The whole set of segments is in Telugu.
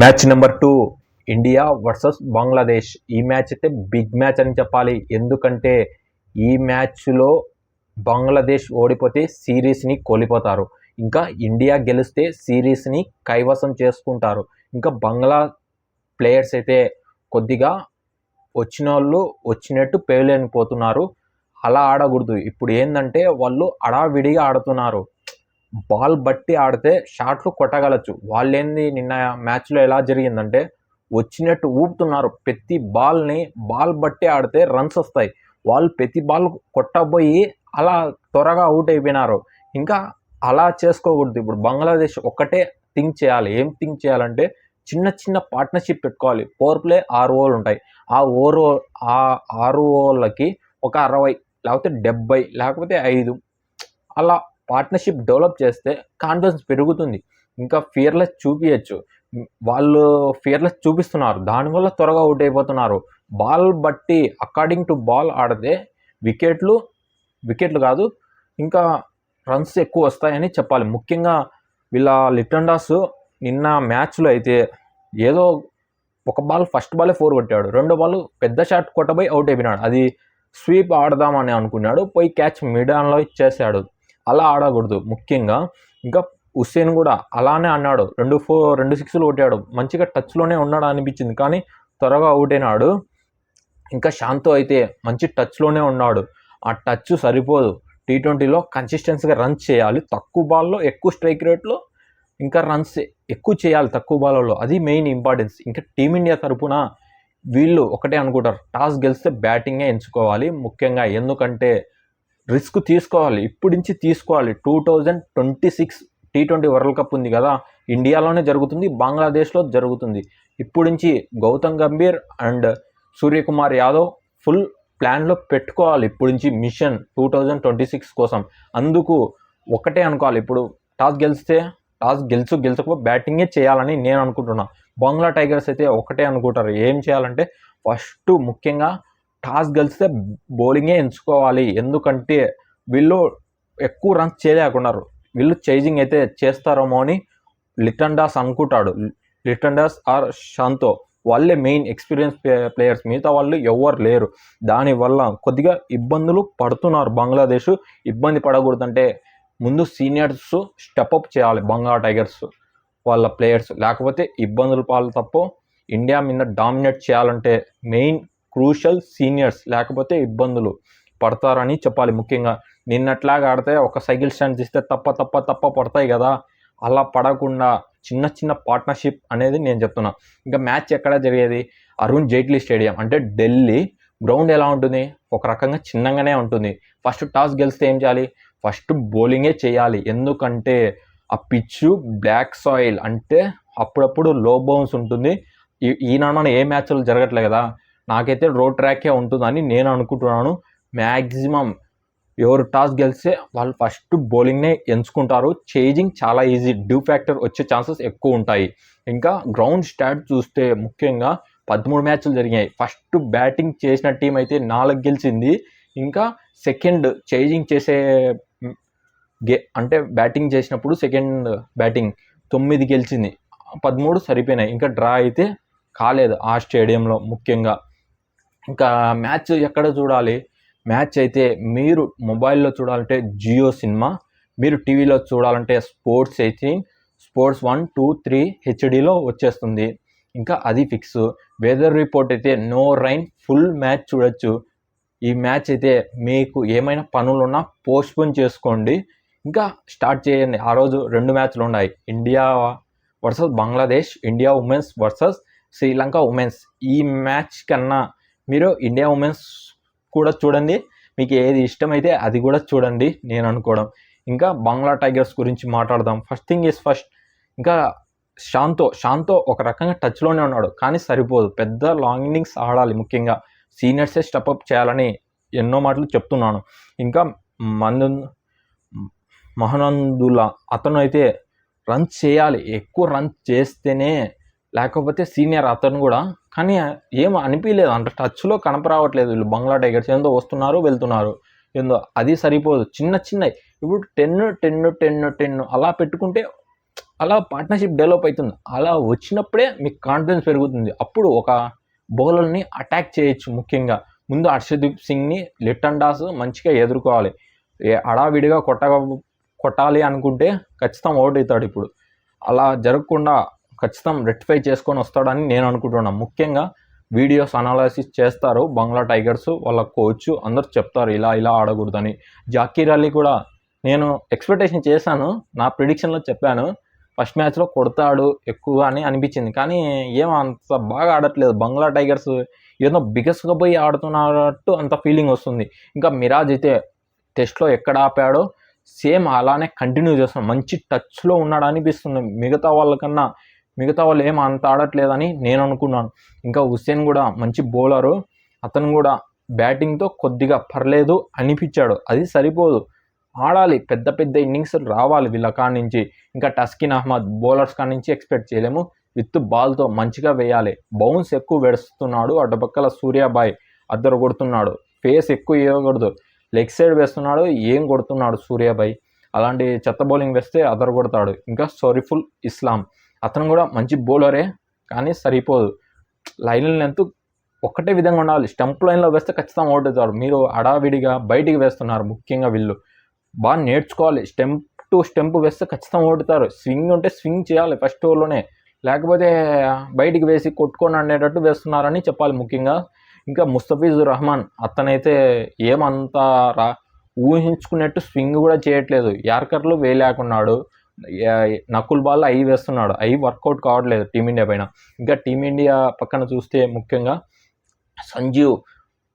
Match number 2 India versus Bangladesh. ఈ మ్యాచ్ అయితే బిగ్ మ్యాచ్ అని చెప్పాలి. ఎందుకంటే ఈ మ్యాచ్లో బంగ్లాదేశ్ ఓడిపోతే సిరీస్ని కోల్పోతారు. ఇంకా ఇండియా గెలిస్తే సిరీస్ని కైవసం చేసుకుంటారు. ఇంకా బంగ్లా ప్లేయర్స్ అయితే కొద్దిగా వచ్చిన వాళ్ళు వచ్చినట్టు పేలేనిపోతున్నారు. అలా ఆడకూడదు. ఇప్పుడు ఏంటంటే వాళ్ళు అడావిడిగా ఆడుతున్నారు. బాల్ బట్టి ఆడితే షాట్లు కొట్టగలచ్చు. వాళ్ళేంది నిన్న మ్యాచ్లో ఎలా జరిగిందంటే వచ్చినట్టు ఊపుతున్నారు. ప్రతి బాల్ బట్టి ఆడితే రన్స్ వస్తాయి. వాళ్ళు ప్రతి బాల్ కొట్టబోయి అలా త్వరగా అవుట్ అయిపోయినారు. ఇంకా అలా చేసుకోకూడదు. ఇప్పుడు బంగ్లాదేశ్ ఒక్కటే థింక్ చేయాలి. ఏం థింక్ చేయాలంటే చిన్న చిన్న పార్ట్నర్షిప్ పెట్టుకోవాలి. 4 ప్లే 6 ఓవర్లు ఉంటాయి. ఆ 6 ఓవర్లకి ఒక 60 లేకపోతే 70 లేకపోతే 5 అలా పార్ట్నర్షిప్ డెవలప్ చేస్తే కాన్ఫిడెన్స్ పెరుగుతుంది. ఇంకా ఫియర్లెస్ చూపించచ్చు. వాళ్ళు ఫియర్లెస్ చూపిస్తున్నారు. దానివల్ల త్వరగా అవుట్ అయిపోతున్నారు. బాల్ బట్టి అకార్డింగ్ టు బాల్ ఆడితే వికెట్లు కాదు ఇంకా రన్స్ ఎక్కువ వస్తాయని చెప్పాలి. ముఖ్యంగా వీళ్ళ లిటన్ దాస్ నిన్న మ్యాచ్లో అయితే ఏదో ఒక బాల్ ఫస్ట్ బాలే 4 కొట్టాడు. రెండో బాల్ పెద్ద షాట్ కొట్టబోయి అవుట్ అయిపోయినాడు. అది స్వీప్ ఆడదామని అనుకున్నాడు. పోయి క్యాచ్ మిడ్ ఆన్లో ఇచ్చేసాడు. అలా ఆడకూడదు. ముఖ్యంగా ఇంకా హుస్సేన్ కూడా అలానే అన్నాడు. 2 సిక్స్లు కొట్టాడు. మంచిగా టచ్లోనే ఉన్నాడు అనిపించింది. కానీ త్వరగా అవుట్ అయినాడు. ఇంకా శాంతో అయితే మంచి టచ్లోనే ఉన్నాడు. ఆ టచ్ సరిపోదు. T20లో కన్సిస్టెన్సీగా రన్స్ చేయాలి. తక్కువ బాల్లో ఎక్కువ స్ట్రైక్ రేట్లో ఇంకా రన్స్ ఎక్కువ చేయాలి తక్కువ బాల్లో. అది మెయిన్ ఇంపార్టెన్స్. ఇంకా టీమిండియా తరపున వీళ్ళు ఒకటే అనుకుంటారు, టాస్ గెలిస్తే బ్యాటింగే ఎంచుకోవాలి ముఖ్యంగా. ఎందుకంటే రిస్క్ తీసుకోవాలి. ఇప్పటి నుంచి తీసుకోవాలి. 2026 T20 వరల్డ్ కప్ ఉంది కదా, ఇండియాలోనే జరుగుతుంది, బంగ్లాదేశ్లో జరుగుతుంది. ఇప్పటి నుంచి గౌతమ్ గంభీర్ అండ్ సూర్యకుమార్ యాదవ్ ఫుల్ ప్లాన్లో పెట్టుకోవాలి. ఇప్పటి నుంచి మిషన్ 2026 కోసం. అందుకు ఒకటే అనుకోవాలి, ఇప్పుడు టాస్ గెలుచకపోతే బ్యాటింగే చేయాలని నేను అనుకుంటున్నా. బంగ్లా టైగర్స్ అయితే ఒకటే అనుకుంటారు, ఏం చేయాలంటే ఫస్ట్ ముఖ్యంగా టాస్ గెలిస్తే బౌలింగే ఎంచుకోవాలి. ఎందుకంటే వీళ్ళు ఎక్కువ రన్స్ చేయలేకున్నారు. వీళ్ళు చేజింగ్ అయితే చేస్తారేమో అని లిటన్ దాస్ అనుకుంటాడు. లిటన్ దాస్ ఆర్ శాంతో వాళ్ళే మెయిన్ ఎక్స్పీరియన్స్ ప్లేయర్స్. మిగతా వాళ్ళు ఎవరు లేరు. దానివల్ల కొద్దిగా ఇబ్బందులు పడుతున్నారు బంగ్లాదేశ్. ఇబ్బంది పడకూడదంటే ముందు సీనియర్స్ స్టెప్అప్ చేయాలి బంగ్లా టైగర్స్ వాళ్ళ ప్లేయర్స్. లేకపోతే ఇబ్బందులు పాలు తప్ప ఇండియా మీద డామినేట్ చేయాలంటే మెయిన్ క్రూషల్ సీనియర్స్, లేకపోతే ఇబ్బందులు పడతారని చెప్పాలి. ముఖ్యంగా నిన్నట్లాగా ఆడితే ఒక సైకిల్ స్టాండ్ తీస్తే తప్ప పడతాయి కదా, అలా పడకుండా చిన్న పార్ట్నర్షిప్ అనేది నేను చెప్తున్నా. ఇంకా మ్యాచ్ ఎక్కడ జరిగేది? అరుణ్ జైట్లీ స్టేడియం అంటే ఢిల్లీ. గ్రౌండ్ ఎలా ఉంటుంది? ఒక రకంగా చిన్నగానే ఉంటుంది. ఫస్ట్ టాస్ గెలిస్తే ఏం చేయాలి? ఫస్ట్ బౌలింగే చేయాలి. ఎందుకంటే ఆ పిచ్చు బ్లాక్ సాయిల్ అంటే అప్పుడప్పుడు లో బౌన్స్ ఉంటుంది. ఈనాడు ఏ మ్యాచ్లు జరగట్లేదు కదా, నాకైతే రోడ్ ట్రాకే ఉంటుందని నేను అనుకుంటున్నాను. మ్యాక్సిమం ఎవరు టాస్ గెలిస్తే వాళ్ళు ఫస్ట్ బౌలింగ్నే ఎంచుకుంటారు. చేజింగ్ చాలా ఈజీ, డ్యూ ఫ్యాక్టర్ వచ్చే ఛాన్సెస్ ఎక్కువ ఉంటాయి. ఇంకా గ్రౌండ్ స్టాట్ చూస్తే ముఖ్యంగా 13 మ్యాచ్లు జరిగాయి. ఫస్ట్ బ్యాటింగ్ చేసిన టీం అయితే 4 గెలిచింది. ఇంకా సెకండ్ చేజింగ్ చేసే అంటే బ్యాటింగ్ చేసినప్పుడు సెకండ్ బ్యాటింగ్ 9 గెలిచింది, 13 సరిపోయినాయి. ఇంకా డ్రా అయితే కాలేదు ఆ స్టేడియంలో. ముఖ్యంగా ఇంకా మ్యాచ్ ఎక్కడ చూడాలి? మ్యాచ్ అయితే మీరు మొబైల్లో చూడాలంటే జియో సినిమా, మీరు టీవీలో చూడాలంటే స్పోర్ట్స్ 18, స్పోర్ట్స్ 1, 2, 3 హెచ్డీలో వచ్చేస్తుంది. ఇంకా అది ఫిక్స్. వెదర్ రిపోర్ట్ అయితే నో రైన్, ఫుల్ మ్యాచ్ చూడొచ్చు. ఈ మ్యాచ్ అయితే మీకు ఏమైనా పనులున్నా పోస్ట్పోన్ చేసుకోండి. ఇంకా స్టార్ట్ చేయండి. ఆ రోజు 2 మ్యాచ్లు ఉన్నాయి, India versus Bangladesh, India women's versus Sri Lanka women's. ఈ మ్యాచ్ కన్నా మీరు ఇండియా ఉమెన్స్ కూడా చూడండి. మీకు ఏది ఇష్టమైతే అది కూడా చూడండి నేను అనుకోవడం. ఇంకా బంగ్లా టైగర్స్ గురించి మాట్లాడదాం. First thing is first. ఇంకా శాంతో ఒక రకంగా టచ్లోనే ఉన్నాడు, కానీ సరిపోదు. పెద్ద లాంగ్ ఇన్నింగ్స్ ఆడాలి. ముఖ్యంగా సీనియర్సే స్టెప్అప్ చేయాలని ఎన్నో మాటలు చెప్తున్నాను. ఇంకా మహనందుల్లా అతను అయితే రన్స్ చేయాలి, ఎక్కువ రన్స్ చేస్తేనే. లేకపోతే సీనియర్ అతను కూడా, కానీ ఏం అనిపించలేదు, అంటే టచ్లో కనపరావట్లేదు. వీళ్ళు బంగ్లా టైగర్స్ ఏందో వస్తున్నారు వెళ్తున్నారు, ఏందో అది సరిపోదు. చిన్న ఇప్పుడు 10 అలా పెట్టుకుంటే అలా పార్ట్నర్షిప్ డెవలప్ అవుతుంది. అలా వచ్చినప్పుడే మీకు కాన్ఫిడెన్స్ పెరుగుతుంది. అప్పుడు ఒక బౌలర్‌ని అటాక్ చేయొచ్చు. ముఖ్యంగా ముందు హర్షదీప్ సింగ్‌ని లిటన్ దాస్ మంచిగా ఎదుర్కోవాలి. హడావిడిగా కొట్టాలి అనుకుంటే ఖచ్చితంగా అవుట్ అవుతాడు. ఇప్పుడు అలా జరగకుండా ఖచ్చితంగా రెక్టిఫై చేసుకొని వస్తాడని నేను అనుకుంటున్నాను. ముఖ్యంగా వీడియోస్ అనాలిసిస్ చేస్తారు బంగ్లా టైగర్స్ వాళ్ళ కోచ్ అందరూ చెప్తారు ఇలా ఆడకూడదని. జాకీర్ అలీ కూడా నేను ఎక్స్పెక్టేషన్ చేశాను, నా ప్రిడిక్షన్లో చెప్పాను ఫస్ట్ మ్యాచ్లో కొడతాడు ఎక్కువ అని అనిపించింది. కానీ ఏం అంత బాగా ఆడట్లేదు. బంగ్లా టైగర్స్ ఏదో బిగస్గా పోయి ఆడుతున్నట్టు అంత ఫీలింగ్ వస్తుంది. ఇంకా మిరాజ్ అయితే టెస్ట్లో ఎక్కడ ఆపాడో సేమ్ అలానే కంటిన్యూ చేస్తున్నాడు. మంచి టచ్లో ఉన్నాడు అనిపిస్తుంది. మిగతా వాళ్ళు ఏం అంత ఆడట్లేదని నేను అనుకున్నాను. ఇంకా హుస్సేన్ కూడా మంచి బౌలరు, అతను కూడా బ్యాటింగ్తో కొద్దిగా పర్లేదు అనిపించాడు. అది సరిపోదు, ఆడాలి, పెద్ద ఇన్నింగ్స్ రావాలి వీళ్ళ కాడి నుంచి. ఇంకా టస్కిన్ అహ్మద్ బౌలర్స్ కాడి నుంచి ఎక్స్పెక్ట్ చేయలేము. విత్ బాల్తో మంచిగా వేయాలి. బౌన్స్ ఎక్కువ వేస్తున్నాడు. అటుపక్కల సూర్యాబాయ్ అద్దరు కొడుతున్నాడు. ఫేస్ ఎక్కువ వేయకూడదు, లెగ్ సైడ్ వేస్తున్నాడు, ఏం కొడుతున్నాడు సూర్యాబాయ్. అలాంటి చెత్త బౌలింగ్ వేస్తే అదరు కొడతాడు. ఇంకా షరీఫుల్ ఇస్లాం అతను కూడా మంచి బౌలరే, కానీ సరిపోదు. లైన్ లెంత్ ఒకటే విధంగా ఉండాలి. స్టంప్ లైన్లో వేస్తే ఖచ్చితంగా అవుట్ అవుతాడు. మీరు హడావిడిగా బయటికి వేస్తున్నారు. ముఖ్యంగా వీళ్ళు బాగా నేర్చుకోవాలి. స్టెంప్ టు స్టెంప్ వేస్తే ఖచ్చితంగా ఓడుతారు. స్వింగ్ ఉంటే స్వింగ్ చేయాలి ఫస్ట్ ఓవర్లోనే, లేకపోతే బయటికి వేసి కొట్టుకొని అనేటట్టు వేస్తున్నారని చెప్పాలి ముఖ్యంగా. ఇంకా ముస్తఫిజుర్ రహమాన్ అతనైతే ఏమంతా ఊహించుకున్నట్టు స్వింగ్ కూడా చేయట్లేదు. యార్కర్లు వేయలేకున్నాడు. నకుల్ బాల్ అయి వేస్తున్నాడు. అయి వర్కౌట్ కావట్లేదు టీమిండియా పైన. ఇంకా టీమిండియా పక్కన చూస్తే ముఖ్యంగా సంజీవ్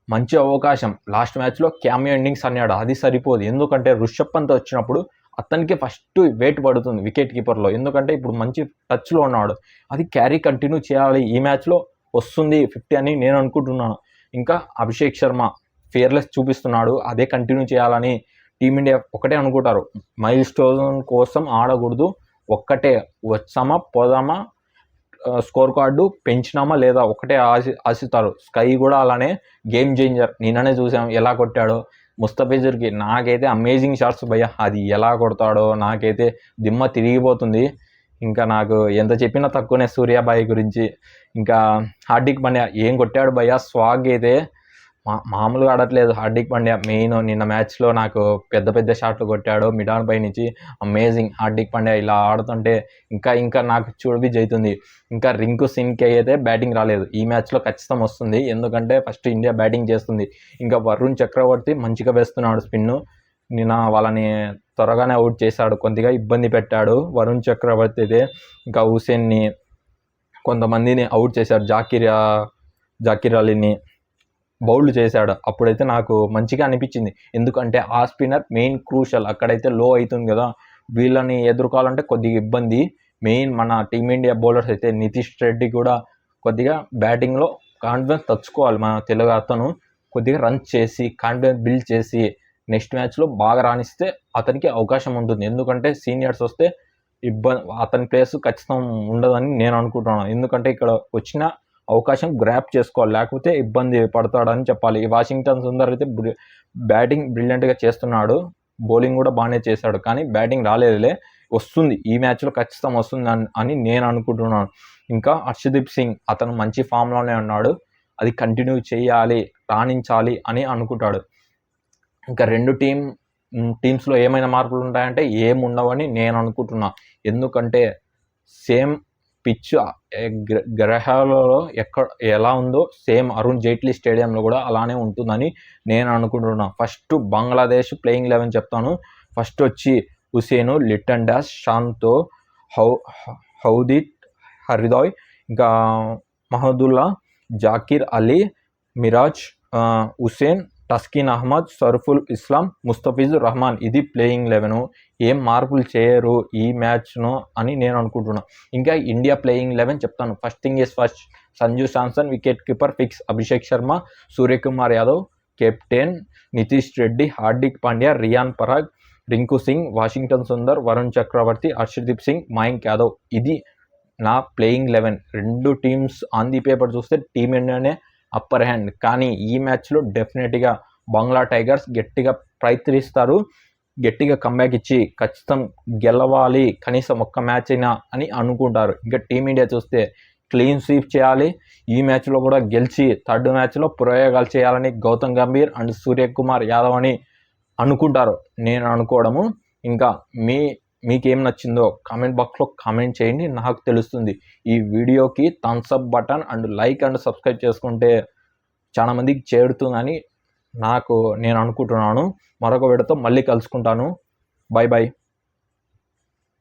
మంచి అవకాశం. లాస్ట్ మ్యాచ్లో క్యామియో ఎండింగ్స్ అన్నాడు, అది సరిపోదు. ఎందుకంటే రుషబ్ పంత్ వచ్చినప్పుడు అతనికి ఫస్ట్ వెయిట్ పడుతుంది వికెట్ కీపర్లో. ఎందుకంటే ఇప్పుడు మంచి టచ్లో ఉన్నాడు. అది క్యారీ కంటిన్యూ చేయాలి. ఈ మ్యాచ్లో వస్తుంది 50 అని నేను అనుకుంటున్నాను. ఇంకా అభిషేక్ శర్మ ఫియర్లెస్ చూపిస్తున్నాడు, అదే కంటిన్యూ చేయాలని టీమిండియా ఒకటే అనుకుంటారు. మైల్ స్టోన్ కోసం ఆడకూడదు, ఒక్కటే వచ్చామా పోదామా, స్కోర్ కార్డు పెంచినామా లేదా ఒకటే ఆశిస్తారు. స్కై కూడా అలానే గేమ్ చేంజర్. నిన్ననే చూసాం ఎలా కొట్టాడో ముస్తఫిజుర్కి. నాకైతే అమేజింగ్ షాట్స్ భయ్య, అది ఎలా కొడతాడో నాకైతే దిమ్మ తిరిగిపోతుంది. ఇంకా నాకు ఎంత చెప్పినా తక్కువనే సూర్యాబాయి గురించి. ఇంకా హార్దిక్ పాండ్యా ఏం కొట్టాడు భయ్య, స్వాగ్ అయితే మామూలుగా ఆడట్లేదు హార్దిక్ పాండ్యా. మెయిన్ నిన్న మ్యాచ్లో నాకు పెద్ద షాట్లు కొట్టాడు మిడాన్ పై నుంచి. అమేజింగ్ హార్దిక్ పాండ్యా ఇలా ఆడుతుంటే ఇంకా నాకు చూడబిజ్ అవుతుంది. ఇంకా రింకు సింగ్కి అయితే బ్యాటింగ్ రాలేదు. ఈ మ్యాచ్లో ఖచ్చితంగా వస్తుంది, ఎందుకంటే ఫస్ట్ ఇండియా బ్యాటింగ్ చేస్తుంది. ఇంకా వరుణ్ చక్రవర్తి మంచిగా వేస్తున్నాడు స్పిన్ను. నిన్న వాళ్ళని త్వరగానే అవుట్ చేశాడు, కొద్దిగా ఇబ్బంది పెట్టాడు వరుణ్ చక్రవర్తి అయితే. ఇంకా హుసేన్ని కొంతమందిని అవుట్ చేశాడు. జాకీర్ అలీని బౌల్డ్ చేశాడు. అప్పుడైతే నాకు మంచిగా అనిపించింది, ఎందుకంటే ఆ స్పిన్నర్ మెయిన్ క్రూషల్. అక్కడైతే లో అవుతుంది కదా, వీళ్ళని ఎదుర్కోవాలంటే కొద్దిగా ఇబ్బంది. మెయిన్ మన టీమిండియా బౌలర్స్ అయితే నితీష్ రెడ్డి కూడా కొద్దిగా బ్యాటింగ్లో కాన్ఫిడెన్స్ తెచ్చుకోవాలి. మన తెలుగు అతను కొద్దిగా రన్స్ చేసి కాన్ఫిడెన్స్ బిల్డ్ చేసి నెక్స్ట్ మ్యాచ్లో బాగా రాణిస్తే అతనికి అవకాశం ఉంటుంది. ఎందుకంటే సీనియర్స్ వస్తే అతని ప్లేస్ ఖచ్చితంగా ఉండదని నేను అనుకుంటున్నాను. ఎందుకంటే ఇక్కడ వచ్చిన అవకాశం గ్రాప్ చేసుకోవాలి, లేకపోతే ఇబ్బంది పడతాడని చెప్పాలి. ఈ వాషింగ్టన్ సుందర్ అయితే బ్యాటింగ్ బ్రిలియంట్గా చేస్తున్నాడు, బౌలింగ్ కూడా బాగానే చేశాడు, కానీ బ్యాటింగ్ రాలేదులే. వస్తుంది ఈ మ్యాచ్లో ఖచ్చితంగా వస్తుంది అని నేను అనుకుంటున్నాను. ఇంకా హర్షదీప్ సింగ్ అతను మంచి ఫామ్లోనే ఉన్నాడు, అది కంటిన్యూ చేయాలి, రాణించాలి అని అనుకుంటాడు. ఇంకా రెండు టీమ్స్లో ఏమైనా మార్పులు ఉంటాయంటే ఏముండవని నేను అనుకుంటున్నా. ఎందుకంటే సేమ్ పిచ్ గ్రహాలలో ఎలా ఉందో సేమ్ అరుణ్ జైట్లీ స్టేడియంలో కూడా అలానే ఉంటుందని నేను అనుకుంటున్నాను. ఫస్ట్ బంగ్లాదేశ్ ప్లేయింగ్ 11 చెప్తాను. ఫస్ట్ వచ్చి హుసేను, లిటన్ దాస్, షాంతో, హౌదీట్ హరిదాయ్, ఇంకా మహదుల్లా, జాకీర్ అలీ, మిరాజ్, హుసేన్, టస్కిన్ అహ్మద్, సర్ఫుల్ ఇస్లాం, ముస్తఫిజుర్ రహమాన్. ఇది ప్లేయింగ్ 11. ఏం మార్పులు చేయరు ఈ మ్యాచ్ను అని నేను అనుకుంటున్నాను. ఇంకా ఇండియా ప్లేయింగ్ 11 చెప్తాను. First thing is first Sanju Samson wicket keeper fix, Abhishek Sharma, Suryakumar Yadav captain, Nitish Reddy, Hardik Pandya, Riyan Parag, Rinku Singh, Washington Sundar, Varun Chakravarthy, Harshdeep Singh, Mayank Yadav. ఇది నా ప్లేయింగ్ 11. రెండు టీమ్స్ ఆన్ ది పేపర్ చూస్తే టీమిండియానే అప్పర్ హ్యాండ్, కానీ ఈ మ్యాచ్లో డెఫినెట్గా బంగ్లా టైగర్స్ గట్టిగా ప్రయత్నిస్తారు. గట్టిగా కంబ్యాక్ ఇచ్చి ఖచ్చితం గెలవాలి కనీసం ఒక్క మ్యాచ్ అయినా అని అనుకుంటారు. ఇంకా టీమిండియా చూస్తే క్లీన్ స్వీప్ చేయాలి, ఈ మ్యాచ్లో కూడా గెలిచి థర్డ్ మ్యాచ్లో ప్రయోగాలు చేయాలని గౌతమ్ గంభీర్ అండ్ సూర్యకుమార్ యాదవ్ అని అనుకుంటారు. నేను అనుకోవడము. ఇంకా మీకేం నచ్చిందో కామెంట్ బాక్స్లో కామెంట్ చేయండి, నాకు తెలుస్తుంది. ఈ వీడియోకి Thums Up button and like and subscribe చేసుకుంటే చాలా మందికి చేరుతుందని నేను అనుకుంటున్నాను. మరొక వీడియోతో మళ్ళీ కలుసుకుంటాను. By by.